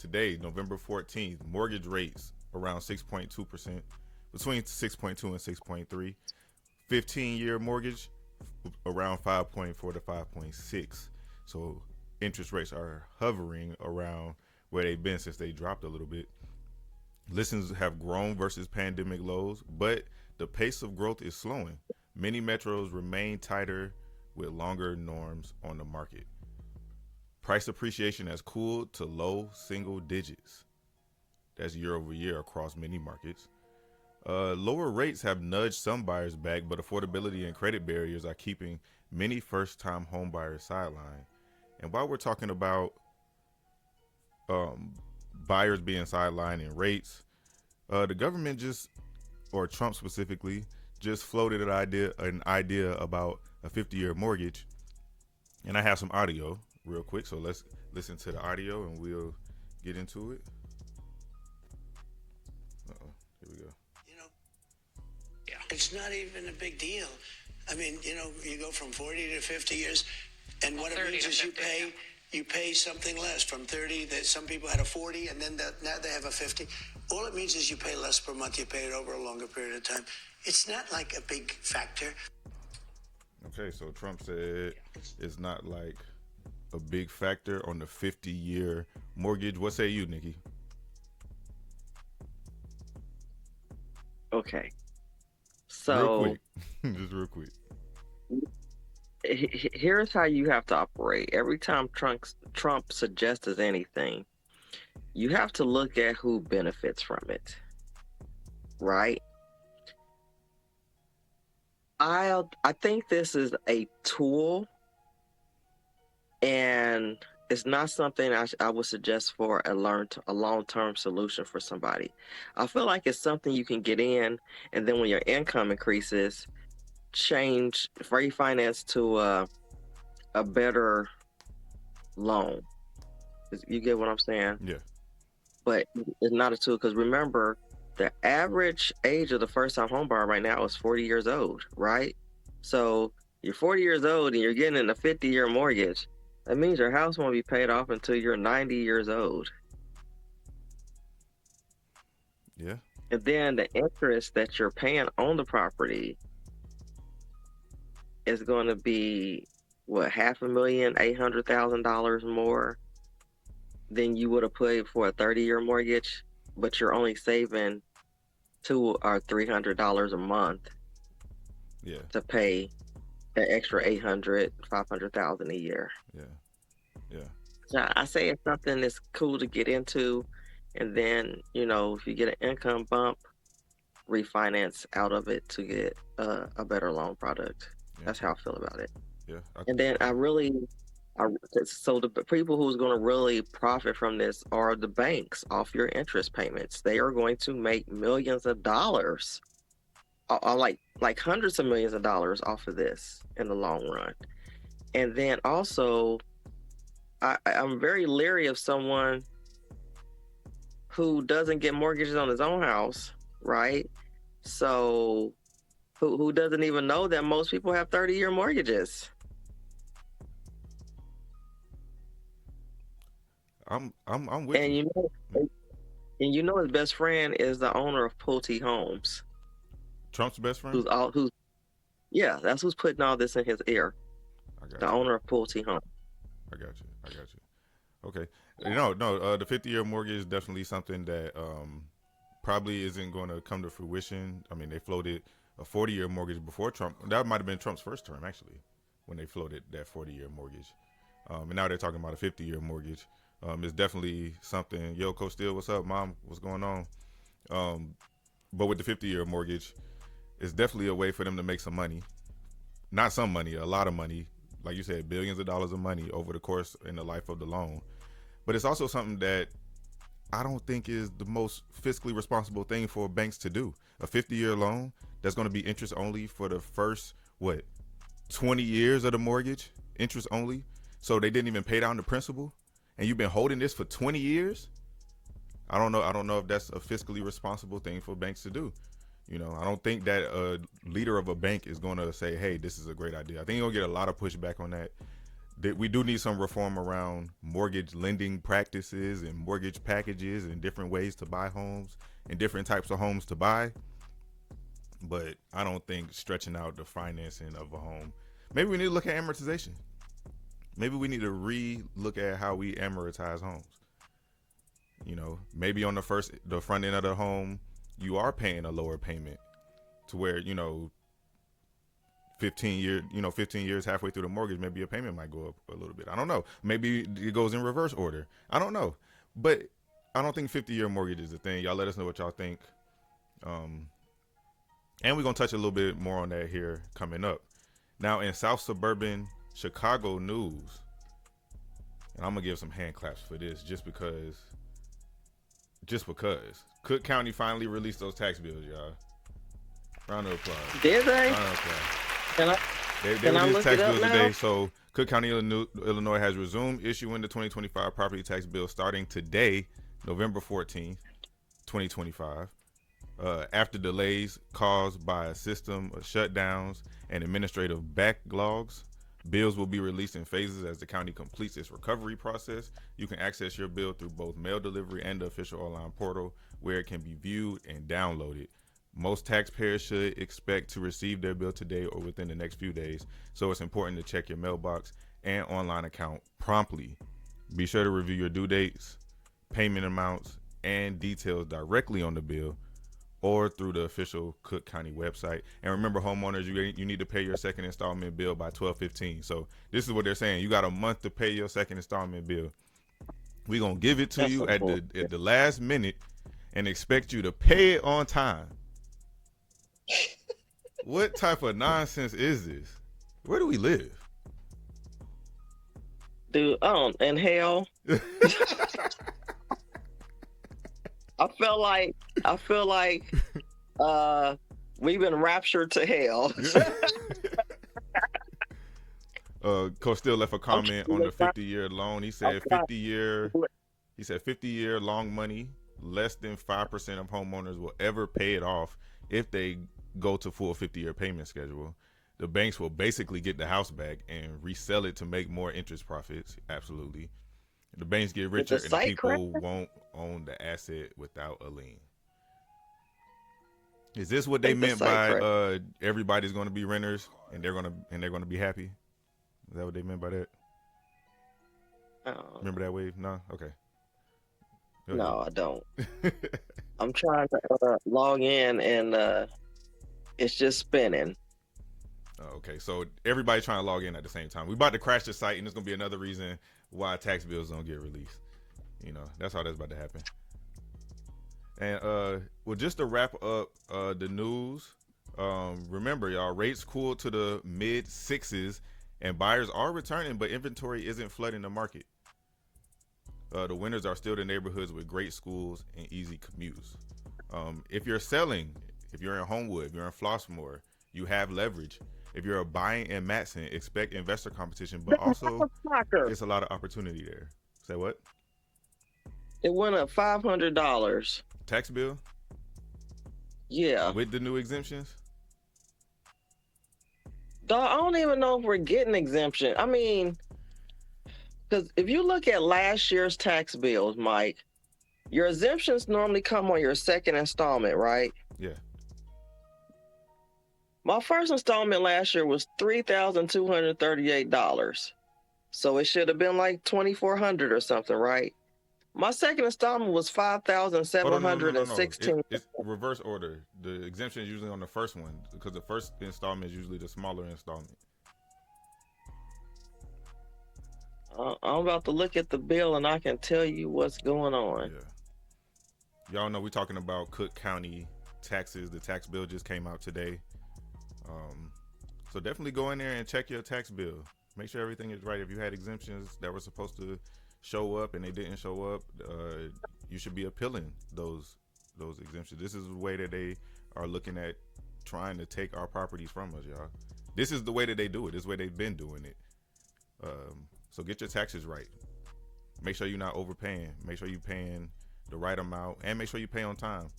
today, November 14th, mortgage rates around 6.2%, between 6.2 and 6.3. 15-year mortgage around 5.4 to 5.6. So interest rates are hovering around where they've been since they dropped a little bit. Listings have grown versus pandemic lows, but the pace of growth is slowing. Many metros remain tighter with longer norms on the market. Price appreciation has cooled to low single digits. That's year over year across many markets. Lower rates have nudged some buyers back, but affordability and credit barriers are keeping many first-time home buyers sidelined. And while we're talking about buyers being sidelined and rates, the government just, or Trump specifically, just floated an idea about a 50-year mortgage. And I have some audio real quick, so let's listen to the audio and we'll get into it. Here we go. It's not even a big deal. I mean, you go from 40 to 50 years, and what it means is you pay something less from 30. That some people had a 40, and then now they have a 50. All it means is you pay less per month. You pay it over a longer period of time. It's not like a big factor. Okay, so Trump said it's not like a big factor on the 50-year mortgage. What say you, Nikki? Okay. Real So quick. Just real quick. here's how you have to operate. Every time Trump suggests anything, you have to look at who benefits from it, right? I think this is a tool, and it's not something I would suggest for a long-term solution for somebody. I feel like it's something you can get in, and then when your income increases, refinance to a better loan. You get what I'm saying? Yeah. But it's not a tool, because remember, the average age of the first-time homebuyer right now is 40 years old, right? So you're 40 years old and you're getting a 50-year mortgage. That means your house won't be paid off until you're 90 years old. Yeah. And then the interest that you're paying on the property is going to be, what, $500,000, $800,000 more than you would have paid for a 30-year mortgage, but you're only saving $200 or $300 a month to pay an extra $800,000, $500,000 a year. Yeah. So I say it's something that's cool to get into, and then if you get an income bump, refinance out of it to get a better loan product. Yeah. That's how I feel about it. Yeah. And then so the people who's going to really profit from this are the banks off your interest payments. They are going to make millions of dollars, like hundreds of millions of dollars off of this in the long run. And then also, I'm very leery of someone who doesn't get mortgages on his own house, right? So who doesn't even know that most people have 30-year mortgages. I'm with you. And his best friend is the owner of Pulte Homes. Trump's best friend? That's who's putting all this in his ear. The owner of Pulte Homes. I got you. Okay. No, the 50-year mortgage is definitely something that probably isn't going to come to fruition. I mean, they floated a 40-year mortgage before Trump. That might have been Trump's first term, actually, when they floated that 40-year mortgage. And now they're talking about a 50-year mortgage. It's definitely something. Yo, Coach Steele, what's up, Mom? What's going on? But with the 50-year mortgage, it's definitely a way for them to make some money. Not some money, a lot of money. Like you said, billions of dollars of money over the course in the life of the loan. But it's also something that I don't think is the most fiscally responsible thing for banks to do. A 50-year loan that's going to be interest only for the first, 20 years of the mortgage, interest only. So they didn't even pay down the principal. And you've been holding this for 20 years? I don't know if that's a fiscally responsible thing for banks to do. I don't think that a leader of a bank is going to say, hey, this is a great idea. I think you'll get a lot of pushback on that. we do need some reform around mortgage lending practices and mortgage packages and different ways to buy homes and different types of homes to buy. But I don't think stretching out the financing of a home. Maybe we need to look at amortization. Maybe we need to re-look at how we amortize homes. You know, maybe on the front end of the home, you are paying a lower payment to where, 15 years halfway through the mortgage, maybe your payment might go up a little bit. I don't know. Maybe it goes in reverse order. I don't know. But I don't think 50-year mortgage is a thing. Y'all let us know what y'all think. And we're going to touch a little bit more on that here coming up. Now, in South Suburban Chicago news, and I'm going to give some hand claps for this just because Cook County finally released those tax bills, y'all. Round of applause. Did they? Round of applause. They Can I released look tax it up bills now? today. So Cook County, Illinois has resumed issuing the 2025 property tax bill starting today, November 14th, 2025. After delays caused by a system of shutdowns and administrative backlogs, bills will be released in phases as the county completes its recovery process. You can access your bill through both mail delivery and the official online portal where it can be viewed and downloaded. Most taxpayers should expect to receive their bill today or within the next few days, so it's important to check your mailbox and online account promptly. Be sure to review your due dates, payment amounts, and details directly on the bill or through the official Cook County website. And remember, homeowners, you need to pay your second installment bill by 12/15. So this is what they're saying. You got a month to pay your second installment bill. We're going to give it to you at the last minute and expect you to pay it on time. What type of nonsense is this? Where do we live? Dude, in hell. I feel like we've been raptured to hell. Coach Still left a comment on the 50-year loan. He said 50-year long money, less than 5% of homeowners will ever pay it off if they go to full 50-year payment schedule. The banks will basically get the house back and resell it to make more interest profits. Absolutely. The banks get richer and the people won't own the asset without a lien. Is this what they meant by everybody's going to be renters and they're going to be happy? Is that what they meant by that? Remember that wave? No? Okay. No, I don't. I'm trying to log in and it's just spinning. Okay, so everybody's trying to log in at the same time. We about to crash the site, and it's gonna be another reason why tax bills don't get released. That's how that's about to happen. And well, just to wrap up the news, remember, y'all, rates cooled to the mid 6s, and buyers are returning, but inventory isn't flooding the market. The winners are still the neighborhoods with great schools and easy commutes. If you're selling, if you're in Homewood, if you're in Flossmoor, you have leverage. If you're buying in Matson, expect investor competition, but also it's a lot of opportunity there. Say what? It went up $500. Tax bill? Yeah. With the new exemptions? Dog, I don't even know if we're getting exemption. I mean, because if you look at last year's tax bills, Mike, your exemptions normally come on your second installment, right? Yeah. My first installment last year was $3,238. So it should have been like $2,400 or something, right? My second installment was $5,716. It's reverse order. The exemption is usually on the first one because the first installment is usually the smaller installment. I'm about to look at the bill and I can tell you what's going on. Yeah. Y'all know we're talking about Cook County taxes. The tax bill just came out today. So definitely go in there and check your tax bill. Make sure everything is right. If you had exemptions that were supposed to show up and they didn't show up, you should be appealing those exemptions. This is the way that they are looking at trying to take our properties from us, y'all. This is the way that they do it. This is the way they've been doing it. So get your taxes right. Make sure you're not overpaying. Make sure you're paying the right amount, and make sure you pay on time.